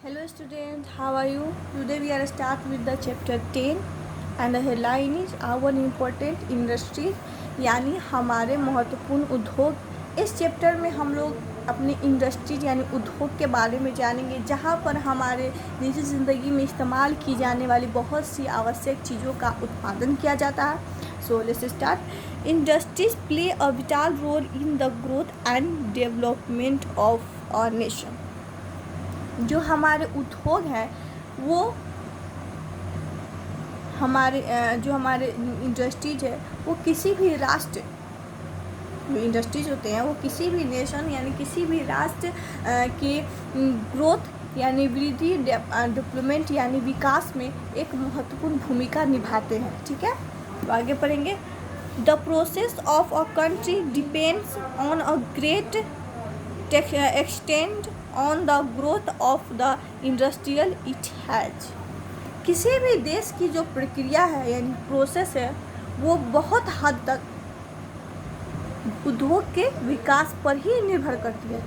Hello students, how are you? Today we are start with the chapter 10 and the headline is our important industry यानी हमारे महत्वपूर्ण उद्योग। इस chapter में हम लोग अपने इंडस्ट्रीज यानी उद्योग के बारे में जानेंगे जहाँ पर हमारे निजी ज़िंदगी में इस्तेमाल की जाने वाली बहुत सी आवश्यक चीज़ों का उत्पादन किया जाता है। So let's start. Industries play a vital role in the growth and development of a nation. जो हमारे उद्योग हैं वो हमारे इंडस्ट्रीज है वो किसी भी राष्ट्र, जो इंडस्ट्रीज होते हैं वो किसी भी नेशन यानी किसी भी राष्ट्र के ग्रोथ यानी वृद्धि डेवलपमेंट यानी विकास में एक महत्वपूर्ण भूमिका निभाते हैं। ठीक है, तो आगे पढ़ेंगे। The process of a country depends on a great extend on the growth of the industrial it has. किसी भी देश की जो प्रक्रिया है यानी प्रोसेस है वो बहुत हद तक उद्योग के विकास पर ही निर्भर करती है।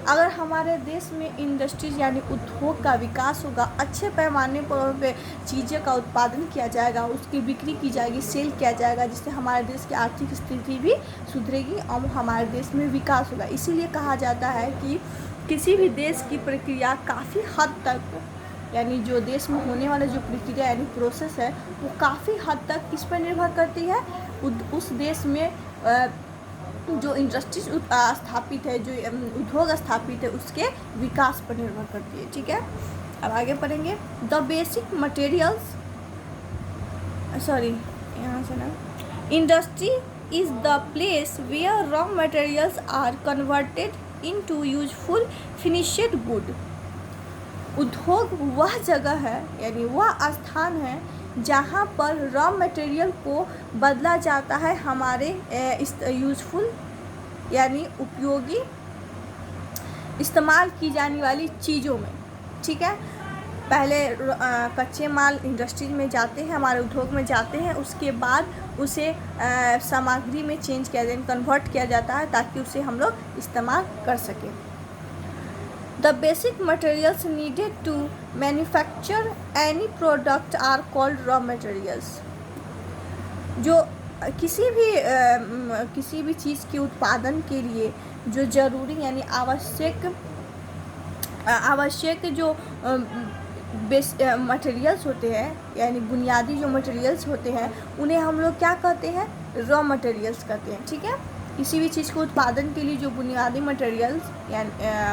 अगर हमारे देश में इंडस्ट्रीज यानी उद्योग का विकास होगा, अच्छे पैमाने पर चीज़ें का उत्पादन किया जाएगा, उसकी बिक्री की जाएगी, सेल किया जाएगा, जिससे हमारे देश की आर्थिक स्थिति भी सुधरेगी और हमारे देश में विकास होगा। इसीलिए कहा जाता है कि किसी भी देश की प्रक्रिया काफ़ी हद तक यानी जो देश में होने वाला जो प्रक्रिया यानी प्रोसेस है वो काफ़ी हद तक किस पर निर्भर करती है, उस देश में जो इंडस्ट्रीज स्थापित है, जो उद्योग स्थापित है उसके विकास पर निर्भर करती है। ठीक है, अब आगे पढ़ेंगे। द बेसिक मटेरियल्स यहाँ से ना industry is the place where raw materials are converted into useful finished good. उद्योग वह जगह है यानी वह स्थान है जहाँ पर रॉ मटेरियल को बदला जाता है हमारे यूजफुल यानी उपयोगी इस्तेमाल की जाने वाली चीज़ों में। ठीक है, पहले कच्चे माल इंडस्ट्रीज में जाते हैं, हमारे उद्योग में जाते हैं, उसके बाद उसे सामग्री में चेंज किया जाए, कन्वर्ट किया जाता है ताकि उसे हम लोग इस्तेमाल कर सकें। The basic materials needed to manufacture any product are called raw materials। जो किसी भी चीज़ के उत्पादन के लिए जो ज़रूरी यानी आवश्यक जो मटेरियल्स होते हैं यानी बुनियादी जो मटेरियल्स होते हैं उन्हें हम लोग क्या कहते हैं, रॉ मटेरियल्स कहते हैं। ठीक है, किसी भी चीज़ के उत्पादन के लिए जो बुनियादी मटेरियल्स या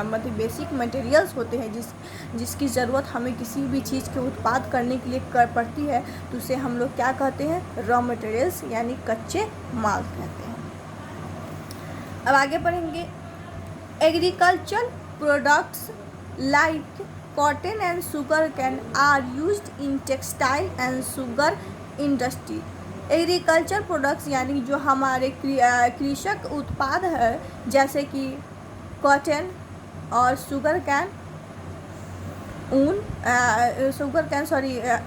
मतलब बेसिक मटेरियल्स होते हैं जिसकी ज़रूरत हमें किसी भी चीज़ के उत्पाद करने के लिए पड़ती है तो उसे हम लोग क्या कहते हैं, रॉ मटेरियल्स यानी कच्चे माल कहते हैं। अब आगे पढ़ेंगे। Agriculture products like cotton and sugar cane are used in textile and sugar industry. Agriculture products यानी जो हमारे कृषक उत्पाद है जैसे कि कॉटन और शुगर कैन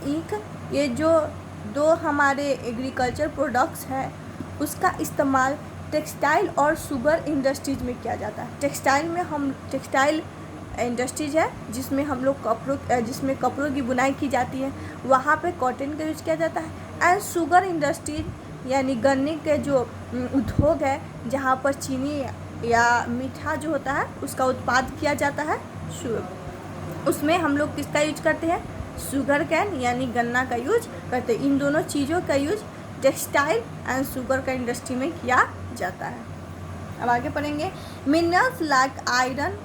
ईख, ये जो दो हमारे एग्रीकल्चर प्रोडक्ट्स हैं उसका इस्तेमाल टेक्सटाइल और शुगर इंडस्ट्रीज में किया जाता है। टेक्सटाइल इंडस्ट्रीज है जिसमें हम लोग जिसमें कपड़ों की बुनाई की जाती है, वहाँ पे कॉटन का यूज किया जाता है। एंड शुगर इंडस्ट्रीज यानी गन्ने के जो उद्योग है जहाँ पर चीनी या मीठा जो होता है उसका उत्पाद किया जाता है, उसमें हम लोग किसका यूज करते हैं, शुगर कैन यानी गन्ना का यूज करते हैं। इन दोनों चीज़ों का यूज टेक्सटाइल एंड शुगर का इंडस्ट्री में किया जाता है। अब आगे पढ़ेंगे। Minerals like iron,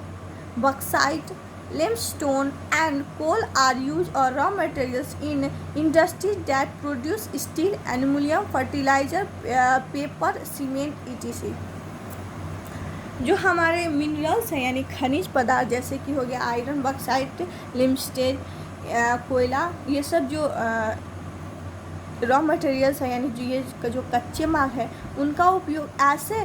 bauxite, limestone and coal are used or raw materials in industries that produce steel, aluminum, fertilizer, paper, cement etc। जो हमारे मिनरल्स हैं यानी खनिज पदार्थ जैसे कि हो गया आयरन, बॉक्साइट, लिमस्टेन, कोयला, ये सब जो रॉ मटेरियल्स है यानी जो कच्चे माल है उनका उपयोग ऐसे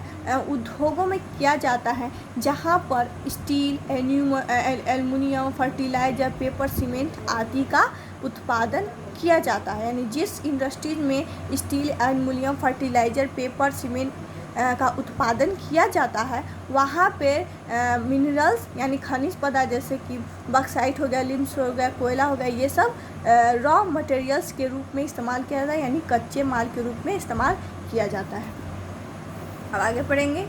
उद्योगों में किया जाता है जहाँ पर steel, aluminium, fertiliser, paper, cement आदि का उत्पादन किया जाता है। यानी जिस इंडस्ट्रीज में steel, aluminium, fertiliser, paper, cement का उत्पादन किया जाता है वहाँ पे मिनरल्स यानी खनिज पदार्थ जैसे कि बक्साइट हो गया, लिम्स हो गया, कोयला हो गया, ये सब रॉ मटेरियल्स के रूप में इस्तेमाल किया जाता है, यानी कच्चे माल के रूप में इस्तेमाल किया जाता है। अब आगे पढ़ेंगे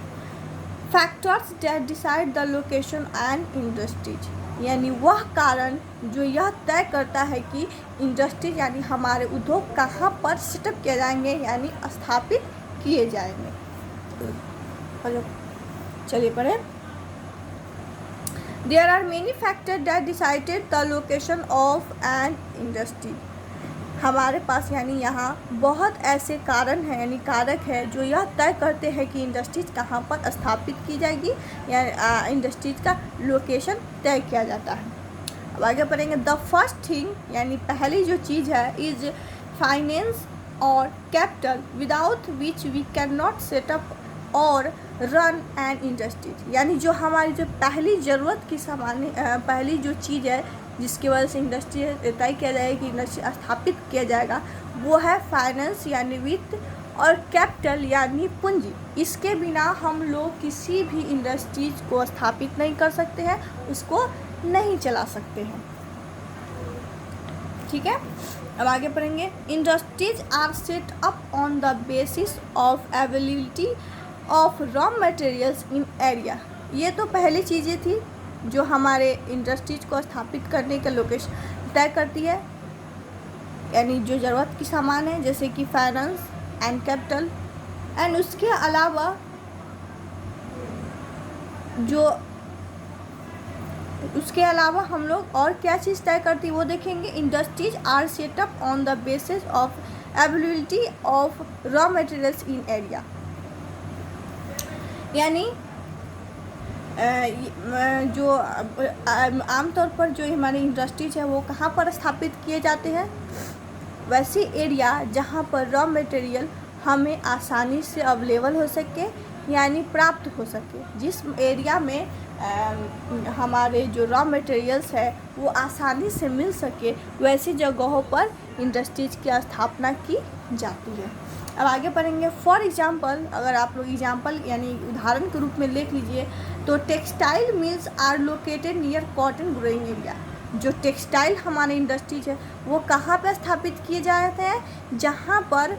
factors that decide the location and industries, यानी वह कारण जो यह तय करता है कि इंडस्ट्रीज यानी हमारे उद्योग कहाँ पर सेटअप किए जाएंगे यानी स्थापित किए जाएंगे। चलिए पढ़ें। There are many factor that decided the location of an industry, हमारे पास यानी यहाँ बहुत ऐसे कारण हैं यानी कारक है जो यह तय करते हैं कि इंडस्ट्रीज कहाँ पर स्थापित की जाएगी या इंडस्ट्रीज का लोकेशन तय किया जाता है। अब आगे पढ़ेंगे द फर्स्ट थिंग यानी पहली जो चीज़ है इज फाइनेंस और capital without which we can not set up or run an industries, यानी जो हमारी जो पहली ज़रूरत की पहली जो चीज़ है जिसकी वजह से इंडस्ट्री तय किया जाएगा कि इंडस्ट्री स्थापित किया जाएगा वो है फाइनेंस यानी वित्त और कैपिटल यानी पूंजी। इसके बिना हम लोग किसी भी इंडस्ट्रीज को स्थापित नहीं कर सकते हैं, उसको नहीं चला सकते हैं। ठीक है, अब आगे पढ़ेंगे industries are set up on the basis of availability of raw materials in area. ये तो पहली चीज़ें थी जो हमारे इंडस्ट्रीज को स्थापित करने का लोकेशन तय करती है, यानी जो ज़रूरत की सामान है जैसे कि फाइनेंस एंड कैपिटल एंड उसके अलावा हम लोग और क्या चीज़ तय करती है वो देखेंगे। Industries are set up on the basis of availability of raw materials in area, यानी जो आमतौर पर जो हमारी इंडस्ट्रीज है वो कहाँ पर स्थापित किए जाते हैं, वैसी एरिया जहाँ पर रॉ मटेरियल हमें आसानी से अवेलेबल हो सके यानी प्राप्त हो सके। जिस एरिया में हमारे जो रॉ मटेरियल्स है वो आसानी से मिल सके वैसी जगहों पर इंडस्ट्रीज की स्थापना की जाती है। अब आगे पढ़ेंगे फॉर एग्जांपल, अगर आप लोग एग्जांपल यानी उदाहरण के रूप में लिख लीजिए तो textile mills are located near cotton growing area. जो टेक्सटाइल हमारे इंडस्ट्रीज है वो कहाँ पर स्थापित किए जाते हैं, जहाँ पर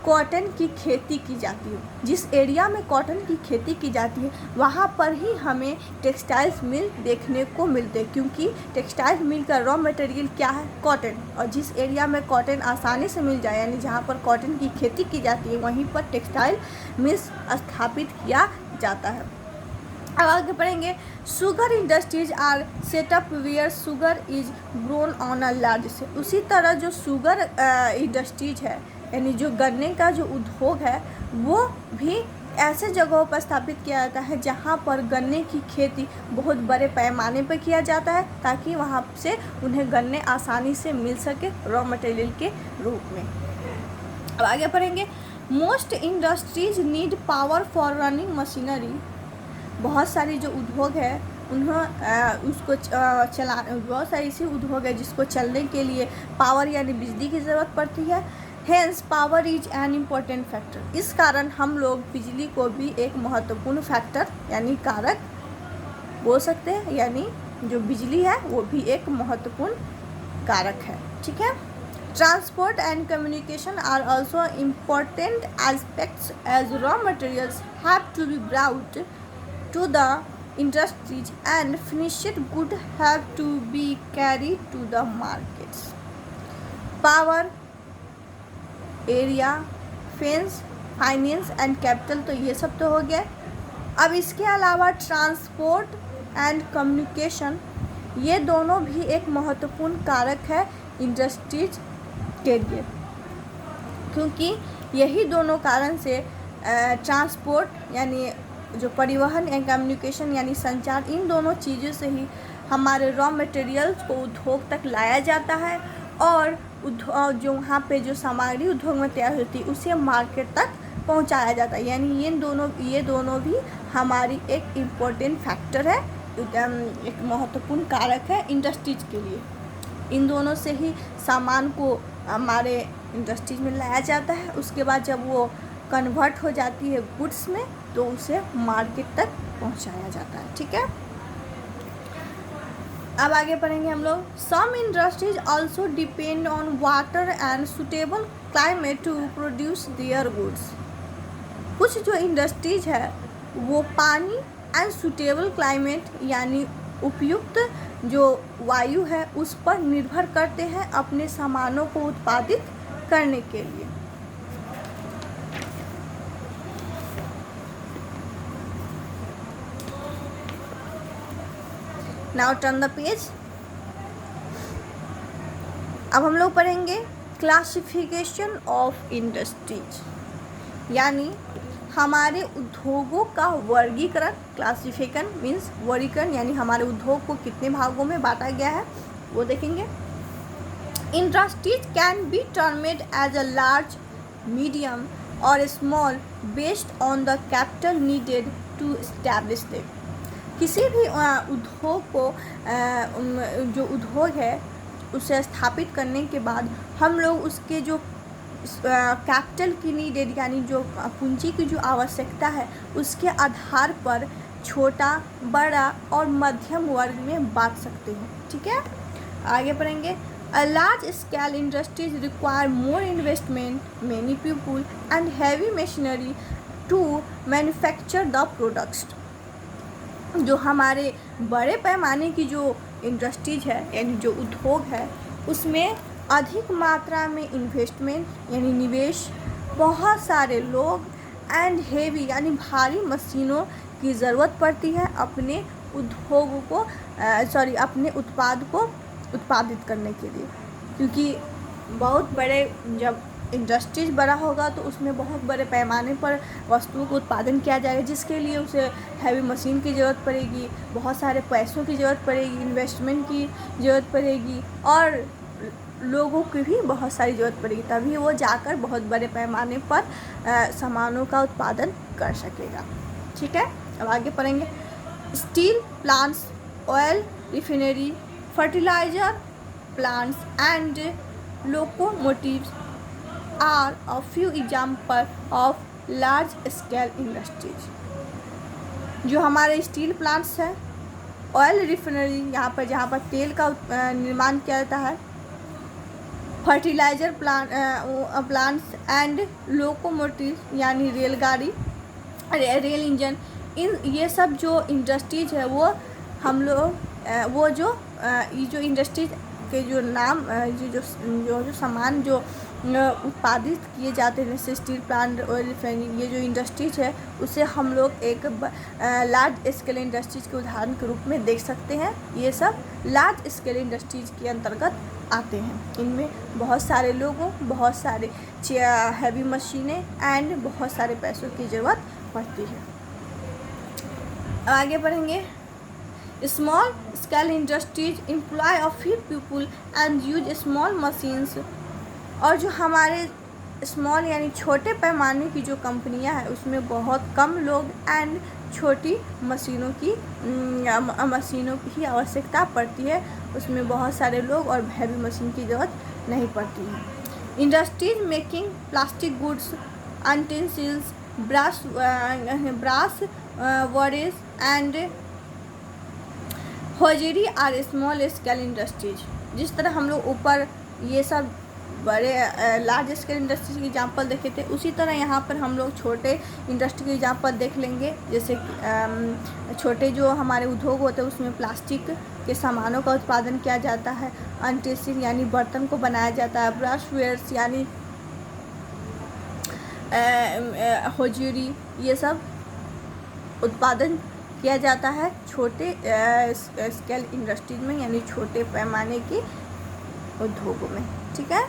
कॉटन की खेती की जाती है। जिस एरिया में कॉटन की खेती की जाती है वहाँ पर ही हमें टेक्सटाइल्स मिल देखने को मिलते हैं, क्योंकि टेक्सटाइल मिल का रॉ मटेरियल क्या है, कॉटन। और जिस एरिया में कॉटन आसानी से मिल जाए यानी जहाँ पर कॉटन की खेती की जाती है वहीं पर टेक्सटाइल मिल्स स्थापित किया जाता है। अब आगे पढ़ेंगे sugar industries are set up where sugar is grown on a large scale. उसी तरह जो शुगर इंडस्ट्रीज है यानी जो गन्ने का जो उद्योग है वो भी ऐसे जगहों पर स्थापित किया जाता है जहाँ पर गन्ने की खेती बहुत बड़े पैमाने पर किया जाता है ताकि वहाँ से उन्हें गन्ने आसानी से मिल सके रॉ मटेरियल के रूप में। अब आगे पढ़ेंगे most industries need power for running machinery. बहुत सारी जो उद्योग है उसको बहुत सारी ऐसी उद्योग है जिसको चलने के लिए पावर यानी बिजली की ज़रूरत पड़ती है। Hence power is an important factor. इस कारण हम लोग बिजली को भी एक महत्वपूर्ण फैक्टर यानी कारक बोल सकते हैं, यानी जो बिजली है वो भी एक महत्वपूर्ण कारक है। ठीक है, transport and communication are also important aspects as raw materials have to be brought to the industries and finished good have to be carried to the markets. Power, area, fence, finance and capital तो ये सब तो हो गया। अब इसके अलावा transport and communication ये दोनों भी एक महत्वपूर्ण कारक है इंडस्ट्रीज के लिए, क्योंकि यही दोनों कारण से ट्रांसपोर्ट यानी जो परिवहन या कम्युनिकेशन यानी संचार, इन दोनों चीज़ों से ही हमारे रॉ मटेरियल्स को उद्योग तक लाया जाता है और जो वहाँ पे जो सामग्री उद्योग में तैयार होती है उसे मार्केट तक पहुँचाया जाता है। यानी ये दोनों भी हमारी एक इम्पोर्टेंट फैक्टर है, एक महत्वपूर्ण कारक है इंडस्ट्रीज के लिए। इन दोनों से ही सामान को हमारे इंडस्ट्रीज में लाया जाता है। उसके बाद जब वो कन्वर्ट हो जाती है गुड्स में तो उसे मार्केट तक पहुंचाया जाता है। ठीक है, अब आगे पढ़ेंगे हम लोग। Some industries also depend on water and suitable climate to produce their goods. कुछ जो इंडस्ट्रीज है वो पानी एंड सुटेबल क्लाइमेट यानी उपयुक्त जो वायु है उस पर निर्भर करते हैं अपने सामानों को उत्पादित करने के लिए। Now turn the page. अब हम लोग पढ़ेंगे क्लासिफिकेशन ऑफ इंडस्ट्रीज, यानी हमारे उद्योगों का वर्गीकरण। क्लासिफिकेशन मीन्स वर्गीकरण, यानी हमारे उद्योग को कितने भागों में बांटा गया है वो देखेंगे। Industries can be termed as a large, medium और small based on the capital needed to establish them. किसी भी उद्योग को जो उद्योग है उसे स्थापित करने के बाद हम लोग उसके जो कैपिटल की नीडेड यानी जो पूंजी की जो आवश्यकता है उसके आधार पर छोटा, बड़ा और मध्यम वर्ग में बांट सकते हैं। ठीक है, आगे पढ़ेंगे। A large scale industries require more investment, many people and heavy machinery to manufacture the products. जो हमारे बड़े पैमाने की जो इंडस्ट्रीज है यानी जो उद्योग है उसमें अधिक मात्रा में इन्वेस्टमेंट यानी निवेश, बहुत सारे लोग एंड हेवी यानी भारी मशीनों की ज़रूरत पड़ती है अपने उद्योग को अपने उत्पाद को उत्पादित करने के लिए। क्योंकि बहुत बड़े जब इंडस्ट्रीज बड़ा होगा तो उसमें बहुत बड़े पैमाने पर वस्तुओं को उत्पादन किया जाएगा, जिसके लिए उसे हैवी मशीन की ज़रूरत पड़ेगी, बहुत सारे पैसों की ज़रूरत पड़ेगी, इन्वेस्टमेंट की ज़रूरत पड़ेगी और लोगों की भी बहुत सारी ज़रूरत पड़ेगी, तभी वो जाकर बहुत बड़े पैमाने पर सामानों का उत्पादन कर सकेगा। ठीक है, अब आगे पढ़ेंगे। Steel plants, oil refinery, fertiliser plants and locomotives are a few example of large scale industries. जो हमारे स्टील प्लांट्स हैं, ऑयल रिफाइनरी यहाँ पर जहाँ पर तेल का निर्माण किया जाता है, फर्टिलाइजर प्लांट्स एंड लोकोमोटिव यानी रेलगाड़ी, रेल इंजन, ये सब जो इंडस्ट्रीज है वो हम लोग वो जो ये जो इंडस्ट्रीज के जो नाम जो सामान जो उत्पादित किए जाते हैं जैसे स्टील प्लांट, ऑयल रिफाइनरी, ये जो इंडस्ट्रीज है उसे हम लोग एक लार्ज स्केल इंडस्ट्रीज के उदाहरण के रूप में देख सकते हैं। ये सब लार्ज स्केल इंडस्ट्रीज के अंतर्गत आते हैं। इनमें बहुत सारे लोगों, बहुत सारे हैवी मशीनें एंड बहुत सारे पैसों की ज़रूरत पड़ती है। आगे बढ़ेंगे। Small scale industries employ a few people and use small machines. और जो हमारे स्मॉल यानी छोटे पैमाने की जो कंपनियां हैं उसमें बहुत कम लोग एंड छोटी मशीनों की ही आवश्यकता पड़ती है, उसमें बहुत सारे लोग और हैवी मशीन की ज़रूरत नहीं पड़ती है। Industries making plastic goods, utensils, brass wares and hosiery are small scale industries. जिस तरह हम लोग ऊपर ये सब बड़े लार्ज स्केल इंडस्ट्रीज के एग्जांपल देखे थे, उसी तरह यहाँ पर हम लोग छोटे इंडस्ट्री के एग्जांपल देख लेंगे। जैसे छोटे जो हमारे उद्योग होते हैं उसमें प्लास्टिक के सामानों का उत्पादन किया जाता है, यूटेंसिल यानी बर्तन को बनाया जाता है, ब्रशवेयर्स यानी हॉजरी, ये सब उत्पादन किया जाता है छोटे स्केल इंडस्ट्रीज में यानी छोटे पैमाने के उद्योगों में। ठीक है,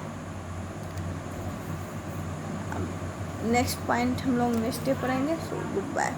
नेक्स्ट पॉइंट हम लोग नेक्स्ट डे पढ़ेंगे। So good bye.